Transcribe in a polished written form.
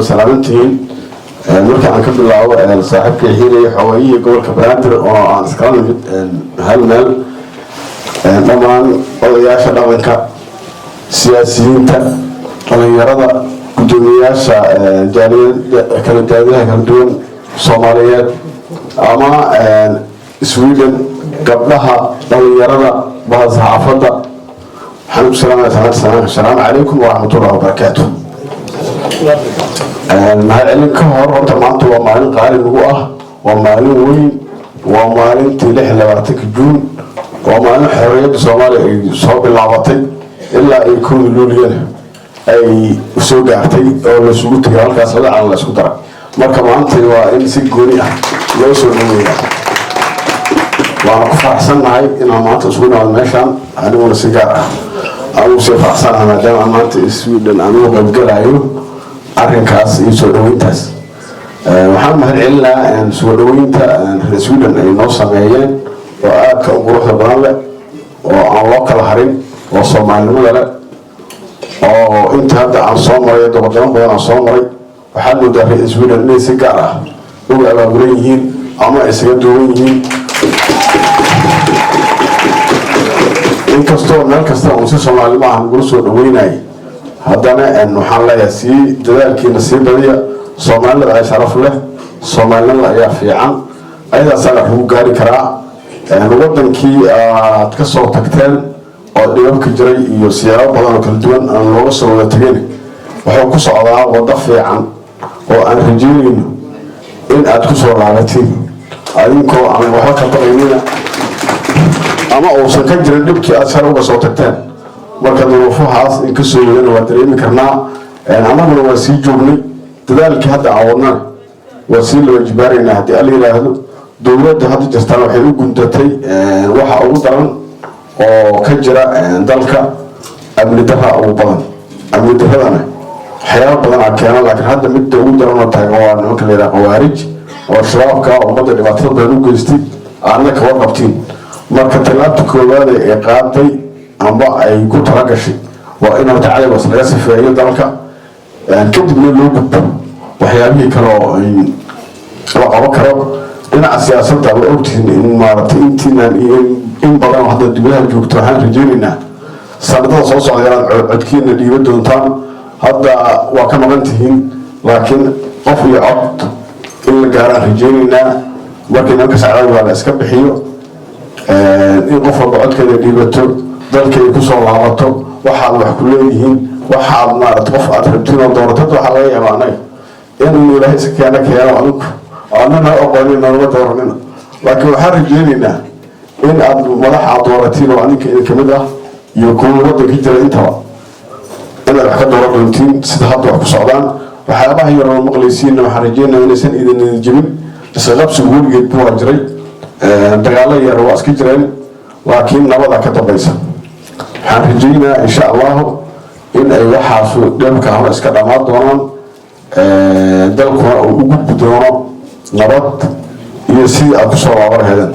salaamtiin marka aan ka bilaabo saaxiibka xiiray xawaayiga gobolka Banaadir oo aan iska nimid hal meel dhamaan odayaasha dhaqanka siyaasiyiinta dhalinyarada gudoomiyaasha jaaliyada kala duwan Soomaaliyeed ama Sweden gabdhaha dhalinyarada saxaafadda assalaamu calaykum waraxmatullaahi wabarakaatuh maalin ka hor horta maanta waa maalin qaali nagu ah waa maalin weyn waa maalintii 26 Juun waa maalin xorriyadda Soomaaliya ay soo bilaabatay ilaa ay 1 Luulyo ay soo gaartay oo la isugu tagay halkaas la isku daray marka maanta waa in si gooni ah loo soo dhaweeyo waan ku faraxsanahay inaan maanta isugu naado meeshan aniguna si gaar ah aan u soo faraxsanahay maadaama maanta Sweden aan uga qaybgalayo arrinkaas iyo soo dhaweyntaas waxaan mahadcelinayaa soo dhaweynta Sweden ay noo sameeyeen oo aad ka quruxda badan leh oo aan loo kala harin oo Soomaalnimada leh oo inta hadda aan soo maray wadamo badan aan soo maray waxaan moodaa Sweden inay si gaar ah uga abaabulan yihiin ama isaga duwan yihiin inkastoo meel kasta oo si Soomaali ah ugu soo dhaweynay haddana waxaan leeyahay si dadaalkiina si badiya Soomaalida ay sharaf leh Soomaalida ayaa fiican ayada saga ugu gaari karaa wadankii aad ka soo tagteen oo dhibabka jiray iyo siyaabo badan oo kala duwan aan looga soo wada tageen wuxuu ku socdaa wada fiican oo aan rajeynayno in aad ku soo laabatiin adinkoo aan waxa ka baqaynina ama uusan ka jirin dhibkii aad sare uga soo tagteen marka duruufahaas in ka soo yeelana waa dareemi karnaa anaguna waa sii joognay dadaalkii hadda aan wadnaa waa sii la wajibaaraynaa haddii alla yidhaahdo dowladda hadda jirtaan waxay u gundatay waxa ugu daran oo ka jira dalka amni darra ugu badan amni darradana waxyaabo badan aa keena laakiin hadda midda ugu daran oo taagan waa nimanka la yidhaha khawaarij oo shabaabka ummadda dhibaatada badan u geystay aadna kaba qabtiin marka tallaabta koowaad ee qaaday amba ay ku talagashay waa in horta cadawgaas laga sifeeyo dalka kadibna loo gudbo waxyaabihii kale oo la qaban karo dhinaca siyaasadda waa ogtihiin in maaragtay intiinaan iyo in badan hadda dibadaha joogto waxaan rajeynaynaa sanadada soo socda inaad codkiina dhiiba doontaan hadda waa ka maqan tihiin laakiin qof iyo cod in la gaaraan rajeynaynaa markii nimanka sacdaad la iska bixiyo in qof walba codkeeda dhiibato dalkay ku soo laabato waxaad wax ku leeyihiin waxaad maaragtay qof aad rabtiin oo dooratad waxaa laga yaabaa anaga inuu ilaahay si keeno adinku aanana aqoonin nooma dooranina laakiin waxaan rajeynaynaa in aad madax aad dooratiin oo adinka idin kamid ah iyo kuwa waddanka jira intaba inaad wax ka dooran doontiin sida hadda wax ku socdaan waxyaabaha yar oo maqlaysiinna waxaan rajeynayaa inaysan idin jebin isla qabsigu weligeed buu waa jiray dagaalo yar waa iska jireen laakiin nabada ka dambaysa waxaan rajeynayaa insha allahu in ay waxaas dhabka hore iska dhammaan doonaan dalkuna uu u gudbi doono nabad iyo sidii aad ku soo laaban lahaydeen